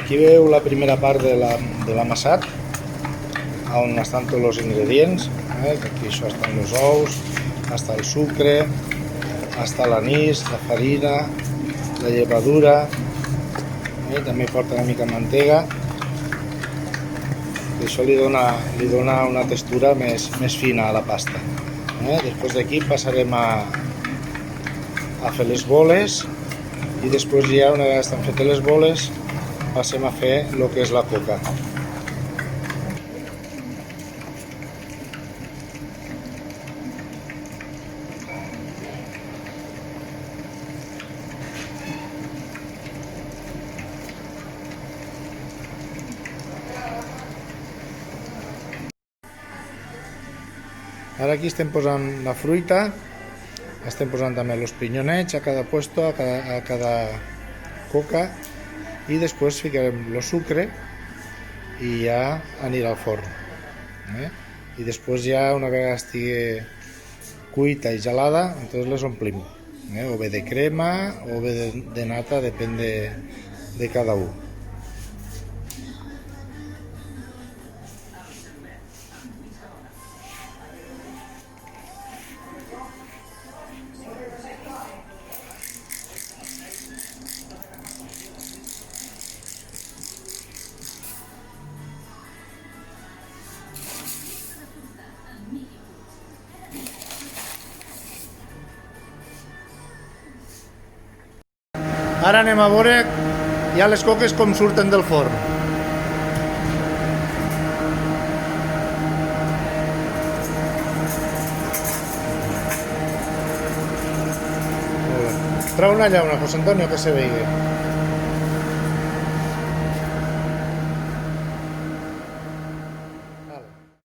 Aquí veu la primera part de l'amasat, on estan tots els ingredients. Aquí això estan els ous, està el sucre, està l'anís, la farina, la llevadura, també porta una mica de mantega. Això li dona una textura més fina a la pasta. Després d'aquí passarem a fer les boles i després ja, una vegada estan fetes les boles, passem a fer el que és la coca. Ara aquí estem posant la fruita, estem posant també els pinyonets a cada puesto, a cada coca, i després ficarem el sucre i ja anirà al forn. I després ja, una vegada estigui cuita i gelada, entonces les omplim, o bé de crema o bé de nata, depèn de cada un. Ara anem a veure ja les coques com surten del forn. Trau una llauna, José Antonio, que se vegi.